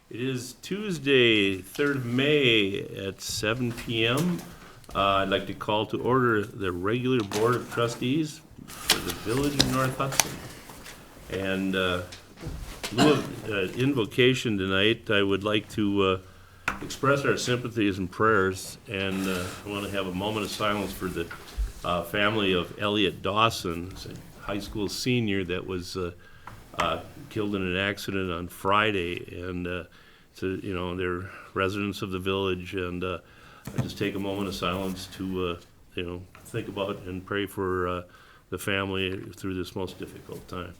It is Tuesday, 3rd of May at 7 p.m. I'd like to call to order the regular Board of Trustees for the Village of North Hudson. And in lieu of invocation tonight, I would like to express our sympathies and prayers, and I want to have a moment of silence for the family of Elliot Dawson, a high school senior that was killed in an accident on Friday, and so, you know, they're residents of the village, and I just take a moment of silence to, you know, think about and pray for the family through this most difficult time.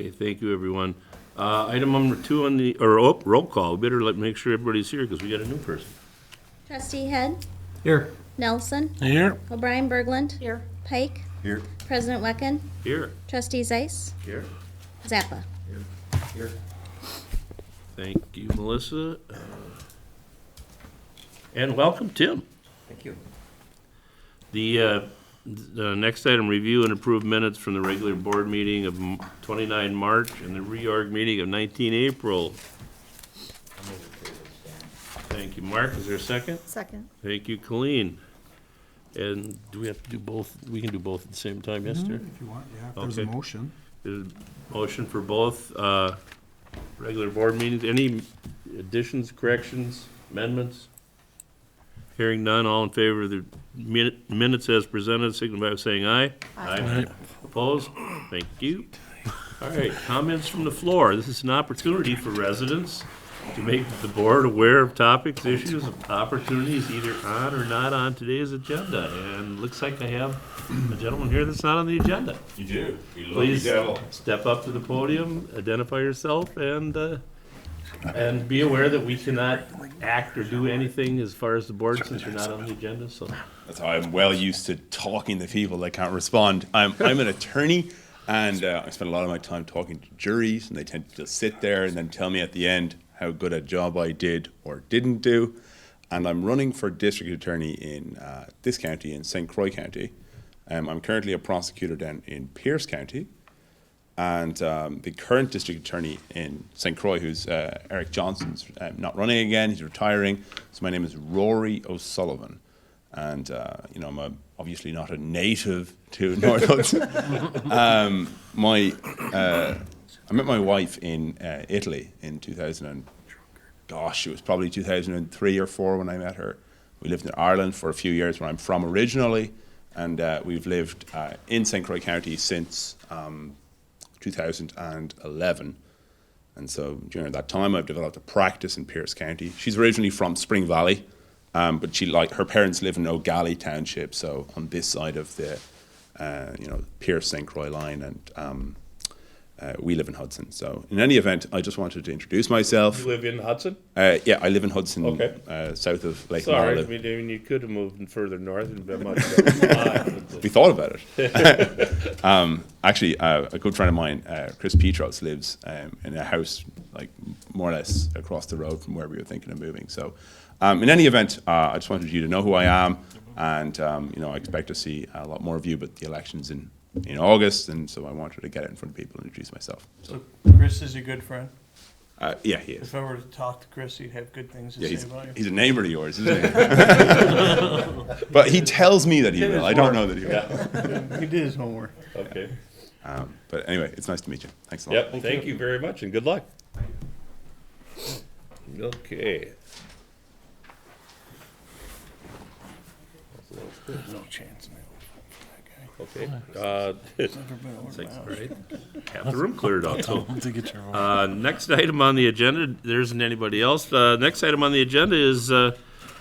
Okay, thank you, everyone. Item number 2 on the, roll call. We better make sure everybody's here because we got a new person. Trustee Head, Here. Nelson, Here. O'Brien Berglund, Here. Pike, Here. President Wecken, Here. Trustee Zeiss, Here. Zappa. Here. Thank you, Melissa. And welcome, Tim. Thank you. The next item, review and approve minutes from the regular board meeting of 29 March and the reorg meeting of 19 April. Thank you, Mark. Is there a second? Second. Thank you, Colleen. And do we have to do both? We can do both at the same time, yes, sir? If you want, yeah, if there's a Okay. motion. There's a motion for both regular board meetings. Any additions, corrections, amendments? Hearing none, all in favor of the minutes as presented, signify by saying aye. Aye. Opposed? Thank you. All right, comments from the floor. This is an opportunity for residents to make the board aware of topics, issues, opportunities either on or not on today's agenda. And looks like I have a gentleman here that's not on the agenda. You do. You lucky Please devil. step up to the podium, identify yourself, and be aware that we cannot act or do anything as far as the board since you're not on the agenda, so. That's how I'm well used to talking to people that can't respond. I'm an attorney, and I spend a lot of my time talking to juries, and they tend to just sit there and then tell me at the end how good a job I did or didn't do. And I'm running for district attorney in this county, in St. Croix County. I'm currently a prosecutor down in Pierce County. And the current district attorney in St. Croix, who's Eric Johnson's not running again, he's retiring. So my name is Rory O'Sullivan. And, you know, I'm obviously not a native to North Hudson. I met my wife in Italy in 2000, and gosh, it was probably 2003 or 4 when I met her. We lived in Ireland for a few years, where I'm from originally, and we've lived in St. Croix County since 2011. And so during that time, I've developed a practice in Pierce County. She's originally from Spring Valley, but her parents live in O'Galley Township, so on this side of the, Pierce St. Croix line, and we live in Hudson. So in any event, I just wanted to introduce myself. You live in Hudson? Yeah, I live in Hudson, Okay. south of Lake Sorry, Marlow. I mean, you could have moved further north and been much better. We thought about it. Actually, a good friend of mine, Chris Petros, lives in a house like more or less across the road from where we were thinking of moving. So, in any event, I just wanted you to know who I am, and I expect to see a lot more of you. But the election's in August, and so I wanted to get it in front of people and introduce myself. So Chris is a good friend. Yeah, he is. If I were to talk to Chris, he'd have good things to Yeah, say about you. he's a neighbour of yours, isn't he? But he tells me that he will. I don't know that he will. He did his homework. Okay. But anyway, it's nice to meet you. Thanks a lot. Yep, thank you very much, and good luck. Okay. There's no chance in hell for that guy. Okay. He's never been over Six, my house. right? Half the room cleared out, so. To get your Next item on the agenda, there isn't anybody else. Next item on the agenda is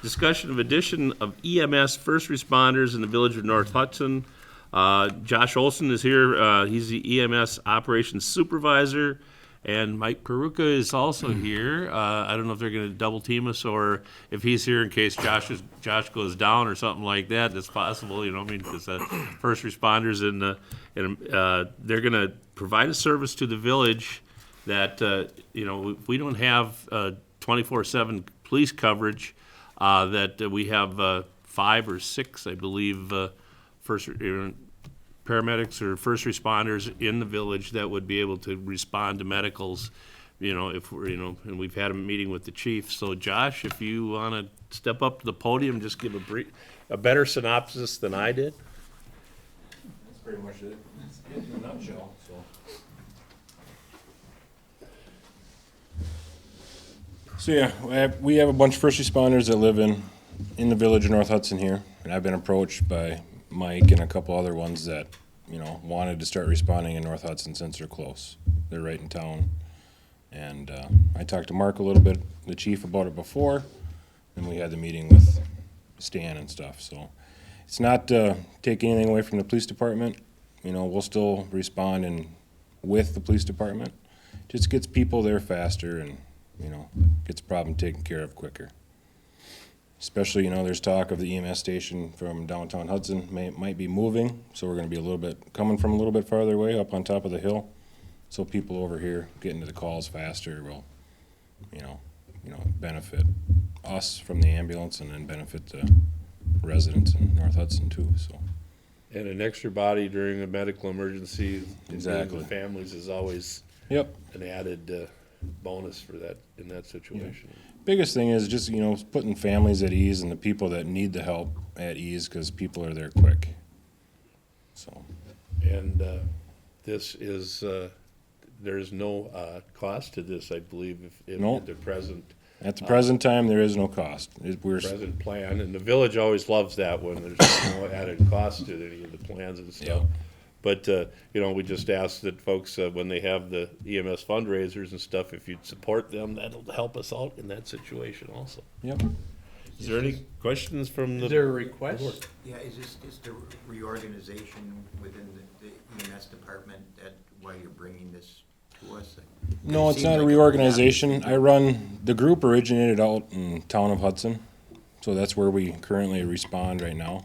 discussion of addition of EMS first responders in the village of North Hudson. Josh Olson is here. He's the EMS operations supervisor. And Mike Peruka is also here. I don't know if they're going to double team us or if he's here in case Josh goes down or something like that. That's possible, you know. I mean, because first responders they're going to provide a service to the village that you know, if we don't have 24/7 police coverage, that we have 5 or 6, I believe, paramedics or first responders in the village that would be able to respond to medicals, you know, if we're, you know, and we've had a meeting with the chief. So Josh, if you want to step up to the podium, just give a better synopsis than I did. That's pretty much it. In a nutshell, so. So yeah, we have a bunch of first responders that live in the village of North Hudson here, and I've been approached by Mike and a couple other ones that, you know, wanted to start responding in North Hudson since they're close. They're right in town. And I talked to Mark a little bit, the chief, about it before, and we had the meeting with Stan and stuff. So it's not taking anything away from the police department. You know, we'll still respond with the police department. Just gets people there faster and, you know, gets the problem taken care of quicker. Especially, you know, there's talk of the EMS station from downtown Hudson might be moving, so we're gonna be coming from a little bit farther away up on top of the hill. So people over here getting to the calls faster will, you know, benefit us from the ambulance and then benefit the residents in North Hudson too, so. And an extra body during a medical emergency, Exactly. with families is always Yep. an added bonus for that, in that situation. Biggest thing is just, you know, putting families at ease and the people that need the help at ease, because people are there quick. So, And this is, there's no cost to this, I believe, if No. at the present at the present time, there is no cost. We're, present plan, and the village always loves that when there's no added cost to any of the plans and stuff. Yeah. But, you know, we just ask that folks, when they have the EMS fundraisers and stuff, if you'd support them, that'll help us out in that situation also. yep. Is there any questions from the? Is there a request? Yeah, is this just a reorganization within the EMS department that, why you're bringing this to us? No, It it's seems not a like- reorganization. The group originated out in town of Hudson, so that's where we currently respond right now.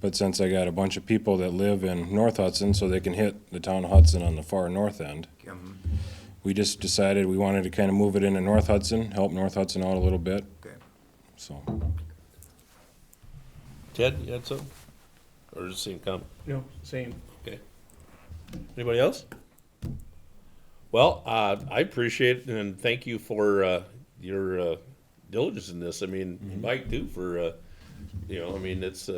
But since I got a bunch of people that live in North Hudson, so they can hit the town of Hudson on the far north end, we just decided we wanted to kind of move it into North Hudson, help North Hudson out a little bit, Okay. so. Ted, you had something? Or just same comment? No, same. Okay. Anybody else? Well, I appreciate it and thank you for your diligence in this. I mean, Mike too, for you know, I mean, it's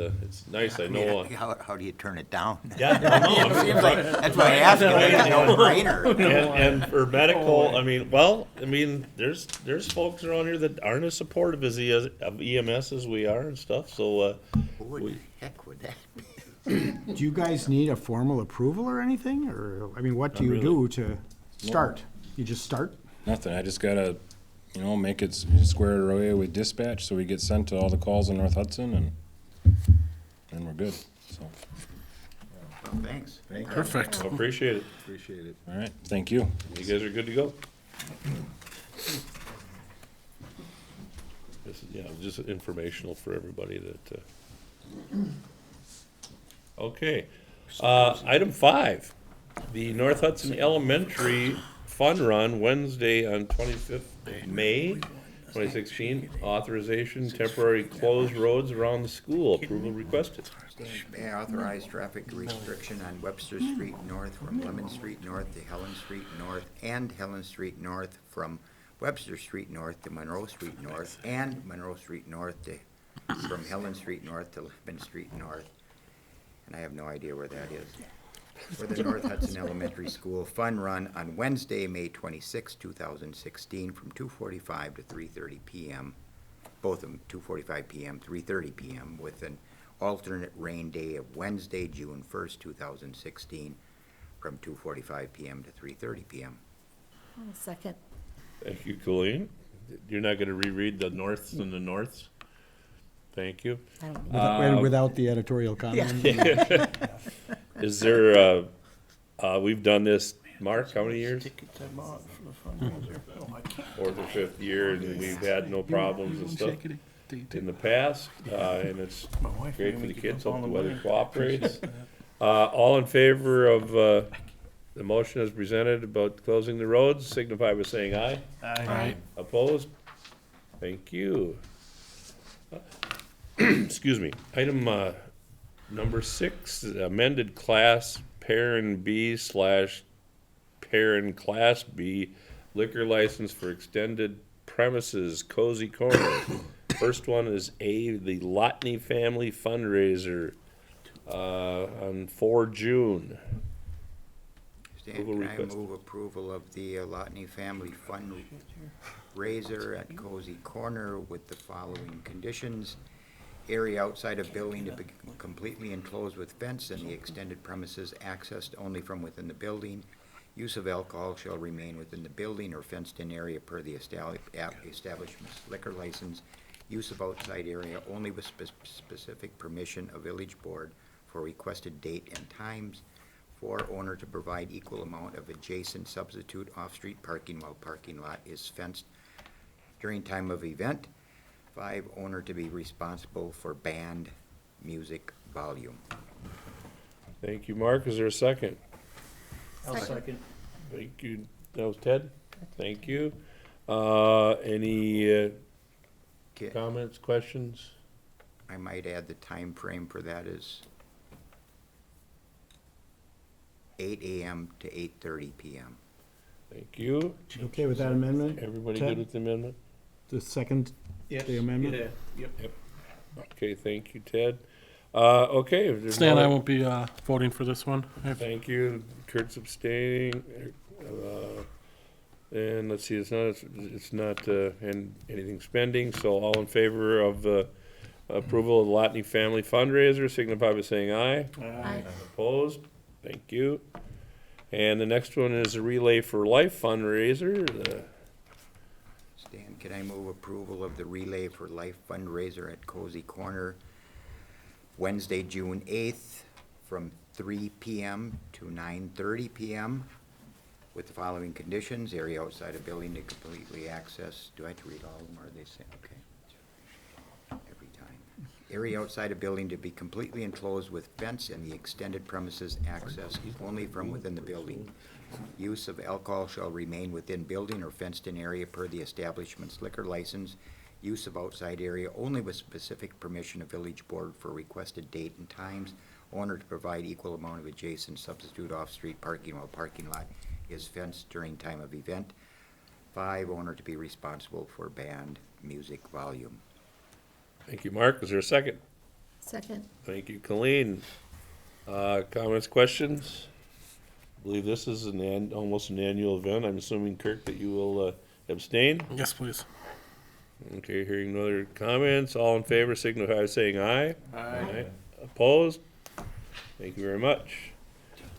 nice. I know. How do you turn it down? Yeah, I know. Seems like, that's why I asked you, it's a no-brainer. And for medical, I mean, well, I mean, there's folks around here that aren't as supportive as of EMS as we are and stuff. So What the heck would that be? Do you guys need a formal approval or anything, or, I mean, what do you Not do to start? You just start? Nothing, I just gotta, you know, make it squared away with dispatch, so we get sent to all the calls in North Hudson, and we're good, so. Well, thanks. Perfect. I appreciate it. Appreciate it. All right, thank you. You guys are good to go. This is, yeah, just informational for everybody that. Okay, item 5, the North Hudson Elementary Fun Run, Wednesday on 25th of May, 2016. Authorization, temporary closed roads around the school. Approval requested. May I authorize traffic restriction on Webster Street North from Lemon Street North to Helen Street North, and Helen Street North from Webster Street North to Monroe Street North, and Monroe Street North from Helen Street North to Lemon Street North. And I have no idea where that is. For the North Hudson Elementary School Fun Run on Wednesday, May 26, 2016, from 2:45 to 3:30 p.m., both of them 2:45 p.m., 3:30 p.m., with an alternate rain day of Wednesday, June 1st, 2016, from 2:45 p.m. to 3:30 p.m. Second. Thank you, Colleen. You're not gonna reread the norths and the norths? Thank you. Without the editorial comment? Is there, we've done this Mark, how many years? Fourth or fifth year, and we've had no problems and stuff in the past, and it's great for the kids, hope the weather cooperates. All in favor of, the motion as presented about closing the roads, signify by saying aye. Aye. Opposed? Thank you. Excuse me. Item, number 6, amended class parent B/parent class B liquor license for extended premises Cozy Corner. First one is the Lotney Family Fundraiser, on 4 June. Stan, Approval can I request. move approval of the Lotney Family Fundraiser at Cozy Corner with the following conditions? Area outside of building to be completely enclosed with fence and the extended premises accessed only from within the building. Use of alcohol shall remain within the building or fenced-in area per the establishment's liquor license. Use of outside area only with specific permission of village board for requested date and times. 4, owner to provide equal amount of adjacent substitute off-street parking while parking lot is fenced during time of event. 5, owner to be responsible for band music volume. Thank you, Mark. Is there a second? Second. Thank you. That was Ted? Thank you. Any Okay, comments, questions? I might add the time frame for that is 8 AM to 8:30 PM. Thank you. You okay with that amendment? Everybody Ted? good with the amendment? The second, the amendment? Okay, thank you, Ted. Okay. if there's Stan, no- I won't be voting for this one. Thank you. Kurt's abstaining. And let's see, it's not anything spending, so all in favor of approval of the Lotney Family Fundraiser, signify by saying aye. Aye. Opposed? Thank you. And the next one is a Relay for Life fundraiser. Stan, can I move approval of the Relay for Life fundraiser at Cozy Corner, Wednesday, June 8th, from 3 PM to 9:30 PM, with the following conditions: area outside a building to completely access. Do I have to read all of them, or are they saying, okay? Every time. Area outside a building to be completely enclosed with fence and the extended premises access only from within the building. Use of alcohol shall remain within building or fenced-in area per the establishment's liquor license. Use of outside area only with specific permission of village board for requested date and times. Owner to provide equal amount of adjacent substitute off-street parking while parking lot is fenced during time of event. 5, owner to be responsible for band music volume. Thank you, Mark. Is there a second? Second. Thank you, Colleen. Comments, questions? I believe this is almost an annual event. I'm assuming, Kirk, that you will abstain? Yes, please. Okay, hearing no other comments, all in favor signify by saying aye. Aye. Opposed? Thank you very much.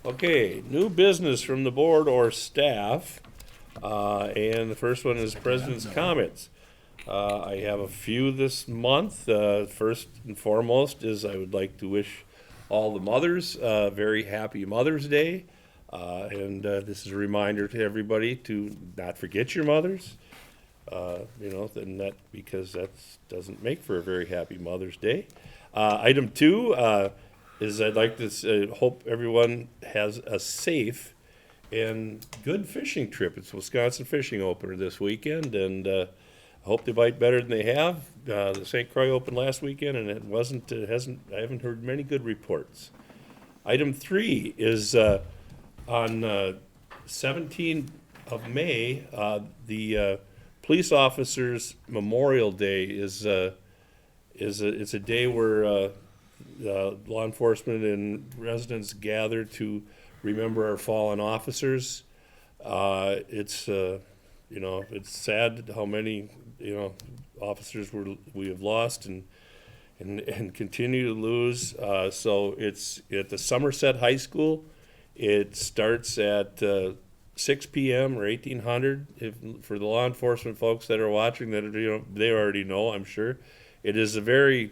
Okay, new business from the board or staff. And the first one is president's comments. I have a few this month. First and foremost is I would like to wish all the mothers a very happy Mother's Day. And this is a reminder to everybody to not forget your mothers. And that, because that doesn't make for a very happy Mother's Day. Item 2 is I'd like to hope everyone has a safe and good fishing trip. It's Wisconsin Fishing Opener this weekend, and I hope they bite better than they have. The St. Croix opened last weekend, and I haven't heard many good reports. Item 3 is on 17th of May, the Police Officers Memorial Day is it's a day where law enforcement and residents gather to remember our fallen officers. It's sad how many officers we have lost and continue to lose. So it's at the Somerset High School. It starts at 6 p.m. or 1800. For the law enforcement folks that are watching, they already know, I'm sure. It is a very,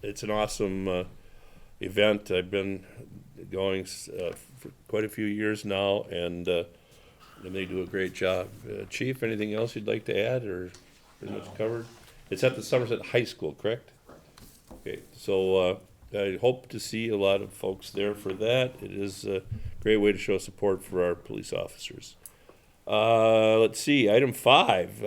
it's an awesome event. I've been going for quite a few years now, and they do a great job. Chief, anything else you'd like to add, or pretty much covered? It's at the Somerset High School, correct? Okay, so I hope to see a lot of folks there for that. It is a great way to show support for our police officers. Let's see, item 5,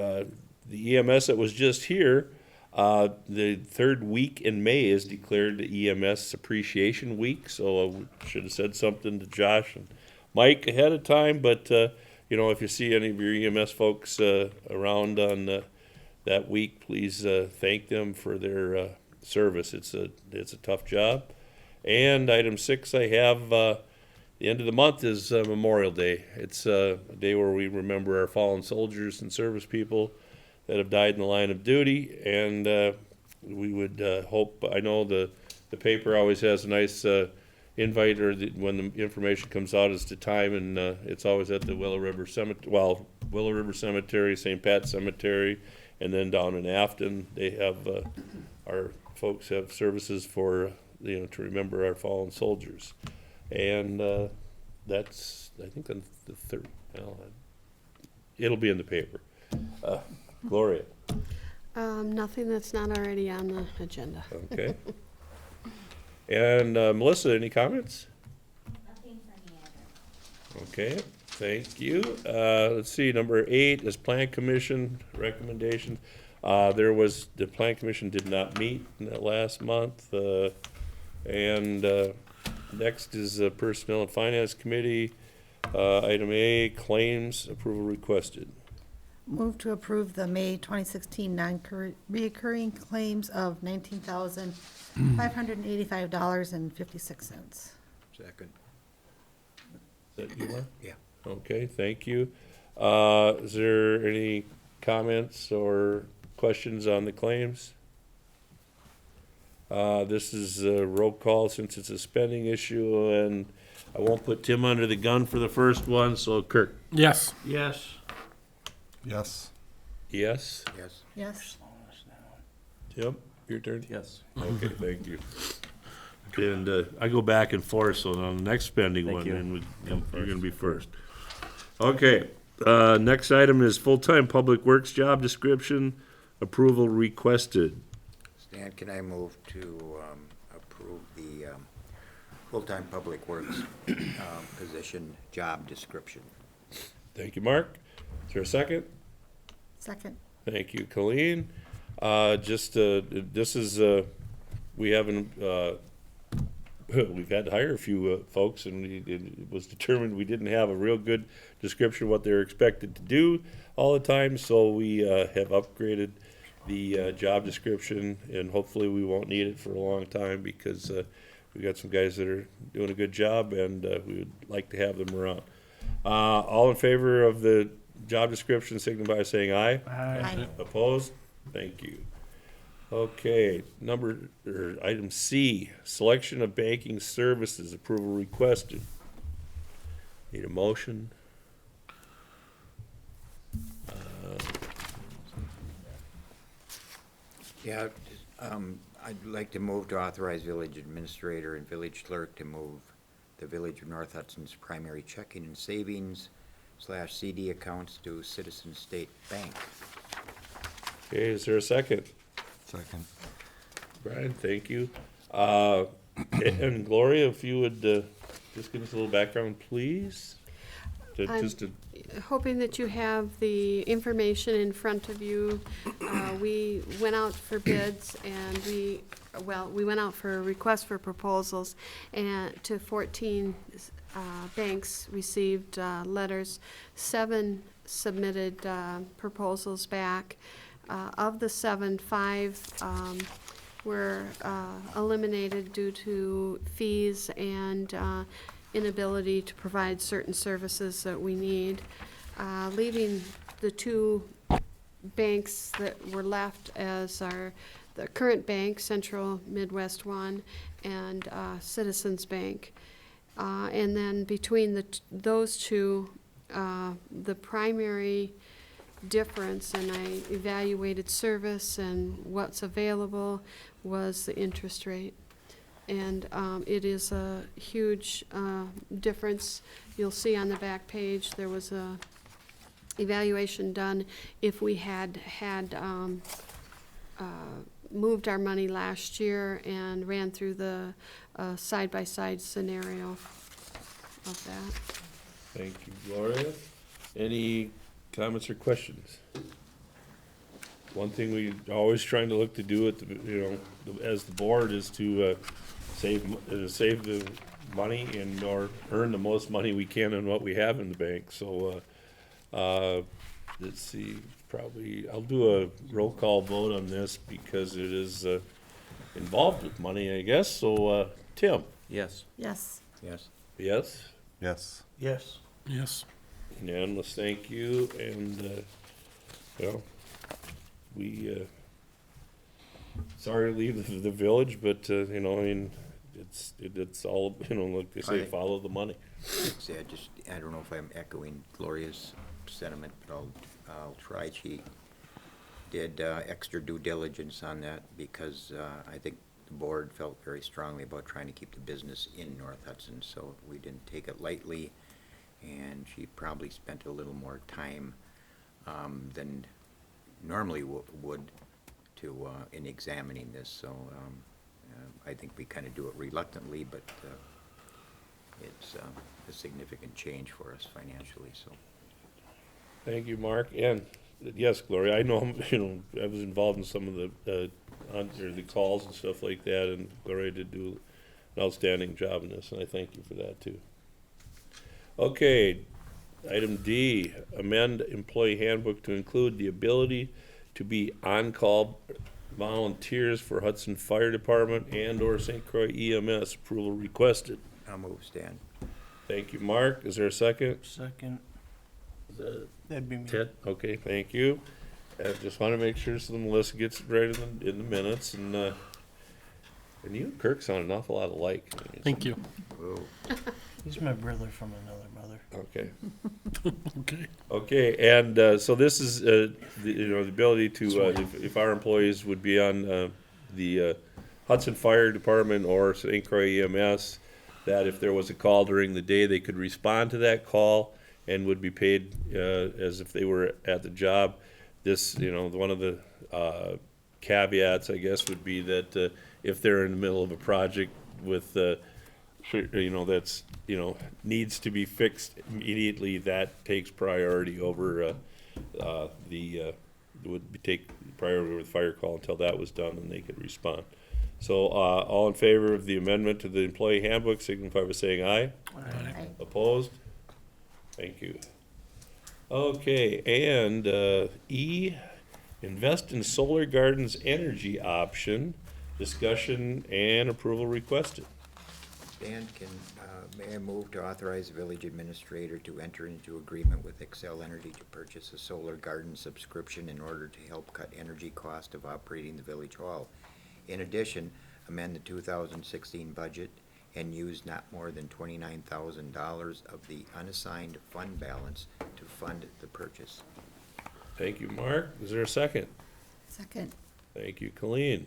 the EMS that was just here, the third week in May is declared the EMS Appreciation Week, so I should have said something to Josh and Mike ahead of time, but, you know, if you see any of your EMS folks around on that week, please thank them for their service. It's a tough job. And item 6, I have the end of the month is Memorial Day. It's a day where we remember our fallen soldiers and service people that have died in the line of duty. And we would hope, I know the paper always has a nice invite, or when the information comes out as to time, and it's always at the Willow River Cemetery, St. Pat's Cemetery, and then down in Afton, they have, our folks have services for, you know, to remember our fallen soldiers. And that's, I think, on the third, well, it'll be in the paper. Gloria, Nothing that's not already on the agenda. okay. And Melissa, any comments? Nothing for me either. Okay, thank you. Let's see, number 8 is Plan Commission recommendation. The Plan Commission did not meet in that last month. And next is Personnel and Finance Committee. Item A, claims approval requested. Move to approve the May 2016 non-recurring claims of $19,585.56. Second. Is that you, Mark? Yeah. Okay, thank you. Is there any comments or questions on the claims? This is a roll call since it's a spending issue, and I won't put Tim under the gun for the first one, so Kirk. Yes. Yes. Yes. Yes? Yes. Yes. Tim, your turn? Yes. Okay, thank you. And I go back and forth, so on the next spending Thank one, you. then you're gonna be first. Okay, next item is full-time public works job description, approval requested. Stan, can I move to approve the full-time public works position job description? Thank you, Mark. Is there a second? Second. Thank you, Colleen. This is, we haven't, we've had to hire a few folks, and it was determined we didn't have a real good description of what they're expected to do all the time, so we have upgraded the job description, and hopefully we won't need it for a long time, because we got some guys that are doing a good job, and we would like to have them around. All in favor of the job description, signify by saying aye. Aye. Opposed? Thank you. Okay, item C, selection of banking services, approval requested. Need a motion? Yeah, I'd like to move to authorize village administrator and village clerk to move the Village of North Hudson's primary checking and savings / CD accounts to Citizen State Bank. Okay, is there a second? Second. Brian, thank you. And Gloria, if you would just give us a little background, please? I'm hoping that you have the information in front of you. We went out for bids, and we went out for a request for proposals, and to 14 banks received letters. 7 submitted proposals back. Of the 7, 5 were eliminated due to fees and inability to provide certain services that we need, leaving the 2 banks that were left as the current bank, Central Midwest One, and Citizens Bank. And then between those 2, the primary difference, and I evaluated service and what's available, was the interest rate. And it is a huge difference. You'll see on the back page, there was a evaluation done if we had moved our money last year and ran through the side-by-side scenario of that. Thank you, Gloria. Any comments or questions? One thing we always trying to look to do at the, as the board is to save the money and or earn the most money we can on what we have in the bank. So let's see, probably I'll do a roll call vote on this because it is involved with money, I guess. So Tim? Yes. Yes. Yes. Yes? Yes. Yes. Yes. Unanimous, thank you, and, we, sorry to leave the village, but, I mean, it's all, like they say, Right. follow the money. See, I don't know if I'm echoing Gloria's sentiment, but I'll try. She did extra due diligence on that because I think the board felt very strongly about trying to keep the business in North Hudson, so we didn't take it lightly, and she probably spent a little more time than normally would to in examining this. So I think we kind of do it reluctantly, but it's a significant change for us financially. So Thank you, Mark, and, yes, Gloria, I know, I was involved in some of the calls and stuff like that, and Gloria did do an outstanding job in this, and I thank you for that, too. Okay, item D, amend employee handbook to include the ability to be on-call volunteers for Hudson Fire Department and/or St. Croix EMS. Approval requested. I'll move, Stan. Thank you, Mark. Is there a second? Second. Is that That'd be me. Ted? Okay, thank you. I just want to make sure so Melissa gets it right in the minutes, and you and Kirk sound an awful lot alike. Thank you. Whoa. He's my brother from another mother. Okay. Okay. Okay, and so this is, the ability to, if our employees would be on the Hudson Fire Department or St. Croix EMS, that if there was a call during the day, they could respond to that call and would be paid as if they were at the job. This, one of the caveats, I guess, would be that if they're in the middle of a project with that's, needs to be fixed immediately, that takes priority over, would take priority over the fire call until that was done and they could respond. So, all in favor of the amendment to the employee handbook, signify by saying aye. Aye. Opposed? Thank you. Okay, and, E, invest in Solar Gardens energy option, discussion and approval requested. Dan, may I move to authorize the village administrator to enter into agreement with Excel Energy to purchase a solar garden subscription in order to help cut energy cost of operating the village hall. In addition, amend the 2016 budget and use not more than $29,000 of the unassigned fund balance to fund the purchase. Thank you, Mark. Is there a second? Second. Thank you, Colleen.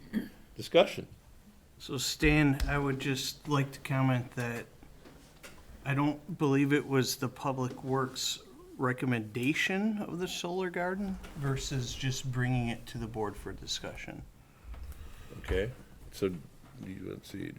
Discussion. So Stan, I would just like to comment that I don't believe it was the Public Works recommendation of the solar garden versus just bringing it to the board for discussion. Okay, so, let's see,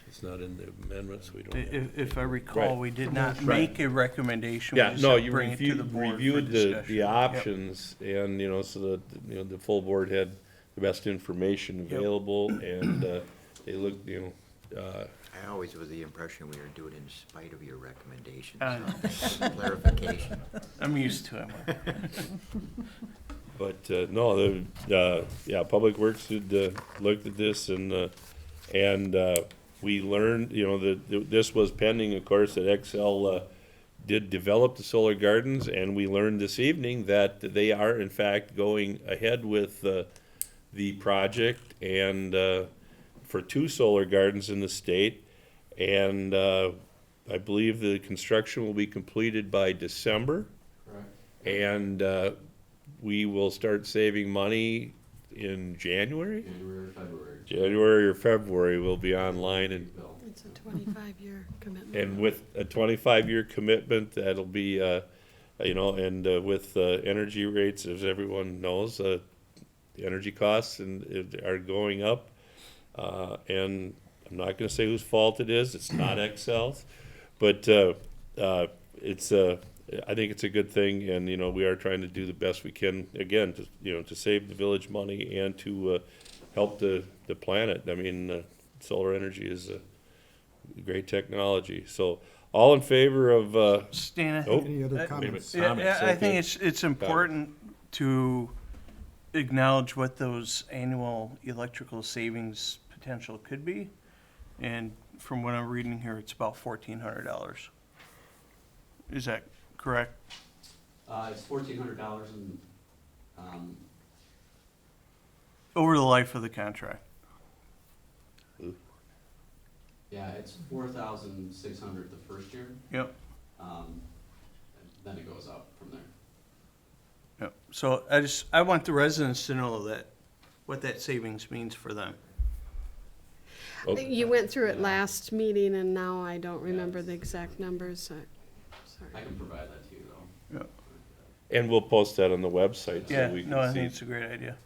it's not in the amendments, we don't have. If I recall, Right. we did not Right. make a recommendation. We Yeah, just no, said you bring it to the board for reviewed the discussion. Yep. options, and, so that, the full board had the best information available, and, they looked, I always was the impression we were doing it in spite of your recommendations. Uh, Clarification. I'm used to it. but, no, Public Works had, looked at this, and we learned, that this was pending, of course, that Excel, did develop the solar gardens, and we learned this evening that they are in fact going ahead with, the project, and, for 2 solar gardens in the state, and I believe the construction will be completed by December. And we will start saving money in January? January or February. January or February, we'll be online, and It's a 25-year commitment. and with a 25-year commitment, that'll be, and with energy rates, as everyone knows, the energy costs are going up. And I'm not gonna say whose fault it is, it's not Excel's, but I think it's a good thing, and, we are trying to do the best we can, again, to save the village money and to help the planet. I mean, solar energy is a great technology. So, all in favor of, Stan, oh, Any other I- comments? yeah, I think okay. it's important to acknowledge what those annual electrical savings potential could be. And from what I'm reading here, it's about $1,400. Is that correct? It's $1,400 and, Over the life of the contract? yeah, it's 4,600 the first year. Yep. And then it goes up from there. Yep. So I want the residents to know what that savings means for them. You went through it last meeting, and now I don't remember the exact numbers. I Sorry. can provide that to you though. Yep. and we'll post that on the website Yeah, so we no, I can think see, it's a great idea.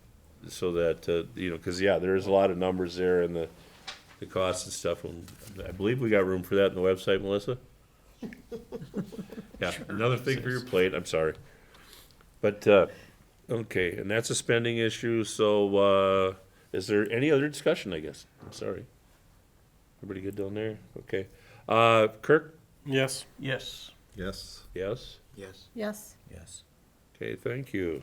so that, because, there's a lot of numbers there and the costs and stuff. And I believe we got room for that in the website, Melissa? Yeah, another thing for your plate, I'm sorry. But, okay, and that's a spending issue, so, is there any other discussion, I guess? I'm sorry. Everybody good down there? Okay. Kirk? Yes. Yes. Yes. Yes? Yes. Yes. Yes. Okay, thank you.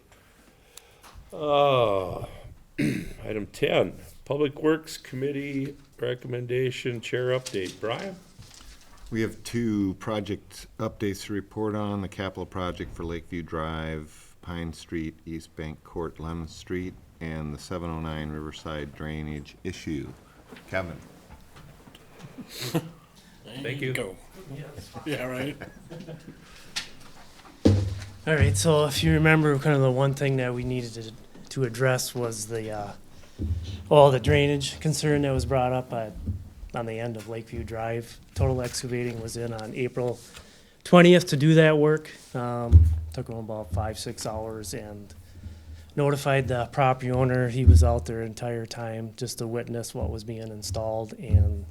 Item 10, Public Works Committee recommendation, chair update. Brian? We have two project updates to report on, the capital project for Lakeview Drive, Pine Street, East Bank Court, Lemon Street, and the 709 Riverside drainage issue. Kevin? Thank you. Go. Yeah, right. All right, so if you remember, kind of the one thing that we needed to address was the drainage concern that was brought up on the end of Lakeview Drive. Total Excavating was in on April 20th to do that work. Took them about 5-6 hours and notified the property owner. He was out there entire time just to witness what was being installed. And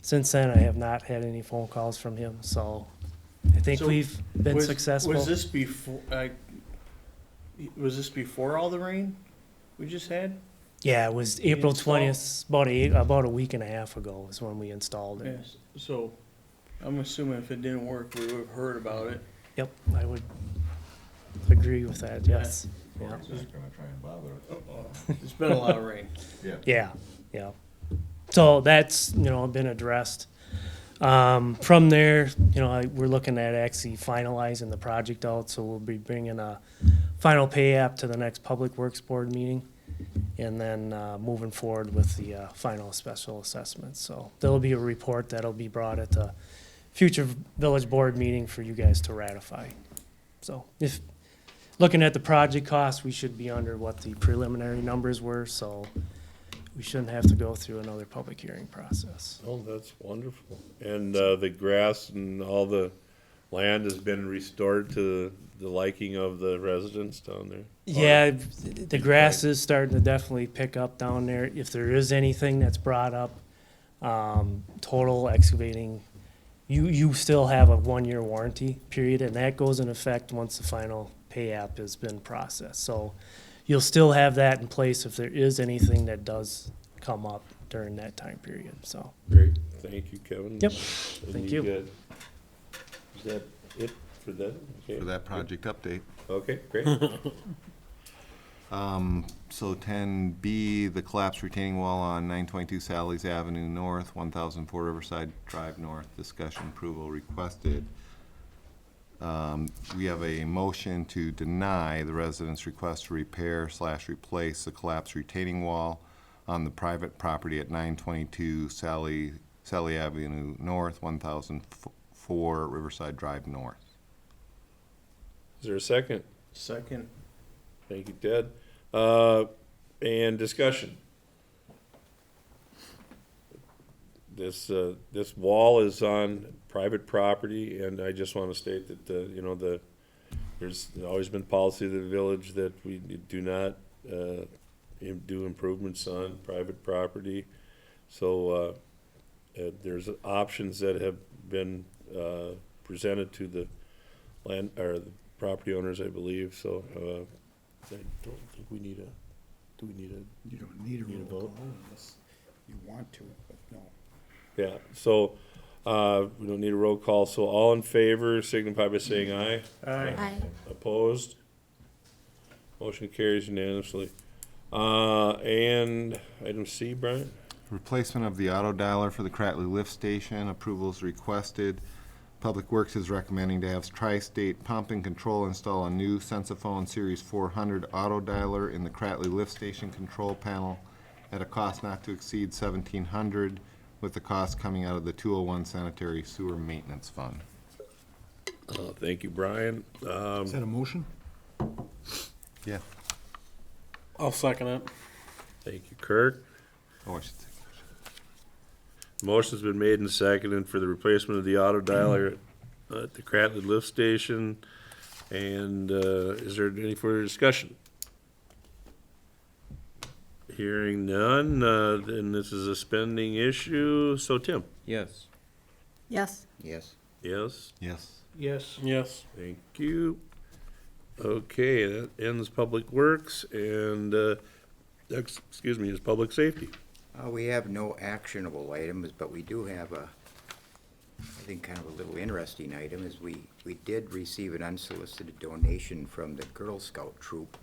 since then, I have not had any phone calls from him, so I think So we've been successful. Was this before all the rain we just had? Yeah, it was April install? 20th, about a week and a half ago is when we installed it. Yes. So I'm assuming if it didn't work, we would have heard about it. Yep, I would agree with that, yes. Yeah, It's been a lot of rain. yeah. So that's, been addressed. From there, we're looking at actually finalizing the project out, so we'll be bringing a final pay app to the next Public Works Board meeting, and then moving forward with the final special assessment. So there'll be a report that'll be brought at the future village board meeting for you guys to ratify. So if, looking at the project costs, we should be under what the preliminary numbers were, so we shouldn't have to go through another public hearing process. Oh, that's wonderful. And the grass and all the land has been restored to the liking of the residents down there? Yeah, the grass is starting to definitely pick up down there. If there is anything that's brought up, Total Excavating, you still have a 1-year warranty period, and that goes in effect once the final pay app has been processed. So you'll still have that in place if there is anything that does come up during that time period, so. Great, thank you, Kevin. Yep, And thank you. got- Is that it for that? Okay. For that project update. Okay, great. So 10B, the collapsed retaining wall on 922 Sally's Avenue North, 1004 Riverside Drive North, discussion approval requested. We have a motion to deny the resident's request to repair/replace the collapsed retaining wall on the private property at 922 Sally Avenue North, 1004 Riverside Drive North. Is there a second? Second. Thank you, Ted. And discussion. This wall is on private property, and I just want to state that, you know, there's always been policy of the village that we do not do improvements on private property. So there's options that have been presented to the land, or the property owners, I believe, so I don't think we need do we need You don't need a Need a roll vote? call unless you want to, but no. yeah, so, we don't need a roll call, so all in favor signify by saying aye. Aye. Opposed? Motion carries unanimously. And item C, Brian? Replacement of the auto dialer for the Cratley Lift Station. Approval is requested. Public Works is recommending to have Tri-State Pump and Control install a new Sensaphone Series 400 auto dialer in the Cratley Lift Station control panel at a cost not to exceed $1,700, with the cost coming out of the 201 Sanitary Sewer Maintenance Fund. Thank you, Brian. Is that a motion? Yeah. I'll second it. Thank you, Kirk. Oh, I should say. Motion's been made and seconded for the replacement of the auto dialer at the Cratley Lift Station. And is there any further discussion? Hearing none, then this is a spending issue. So Tim? Yes. Yes. Yes. Yes? Yes. Yes. Yes. Thank you. Okay, that ends Public Works, and, excuse me, is Public Safety. We have no actionable items, but we do have I think kind of a little interesting item, is we did receive an unsolicited donation from the Girl Scout troop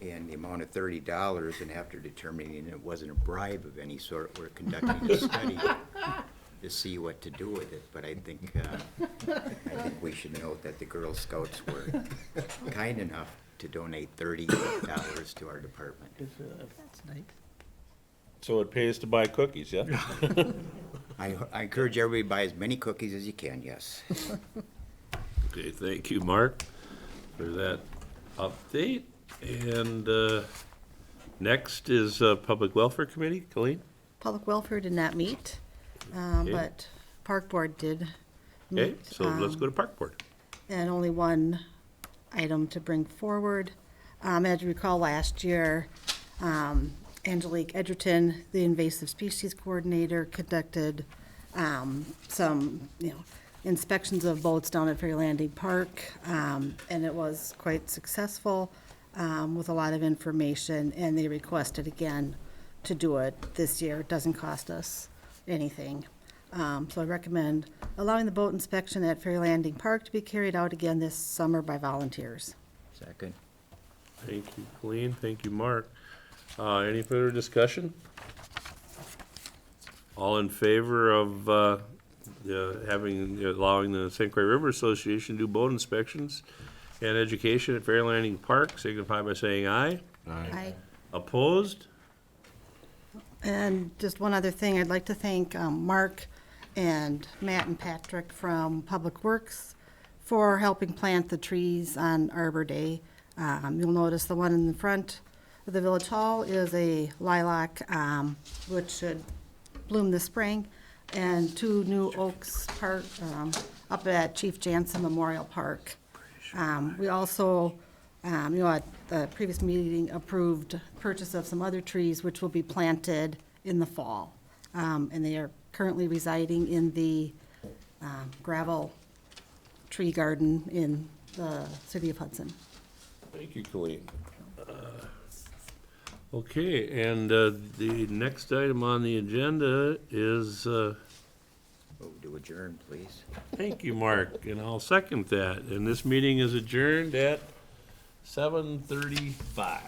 in the amount of $30, and after determining it wasn't a bribe of any sort, we're conducting a study to see what to do with it. But I think we should note that the Girl Scouts were kind enough to donate $30 to our department. That's nice. So it pays to buy cookies, yeah? I encourage everybody to buy as many cookies as you can, yes. Okay, thank you, Mark, for that update. And next is Public Welfare Committee. Colleen? Public Welfare did not meet, but Park Board did Okay, meet. so let's go to Park Board. And only one item to bring forward. As you recall, last year, Angelique Edgerton, the invasive species coordinator, conducted some, inspections of boats down at Ferry Landing Park, and it was quite successful with a lot of information, and they requested again to do it this year. It doesn't cost us anything. So I recommend allowing the boat inspection at Ferry Landing Park to be carried out again this summer by volunteers. Second. Thank you, Colleen. Thank you, Mark. Any further discussion? All in favor of allowing the St. Croix River Association to do boat inspections and education at Fair Landing Park, signify by saying aye. Aye. Opposed? And just one other thing, I'd like to thank Mark and Matt and Patrick from Public Works for helping plant the trees on Arbor Day. You'll notice the one in the front of the Village Hall is a lilac, which should bloom this spring, and 2 new oaks up at Chief Jansen Memorial Park. We also, at the previous meeting, approved purchase of some other trees which will be planted in the fall. And they are currently residing in the gravel tree garden in the city of Hudson. Thank you, Colleen. Okay, and the next item on the agenda is, Move to adjourn, please. thank you, Mark, and I'll second that. And this meeting is adjourned at 7:35.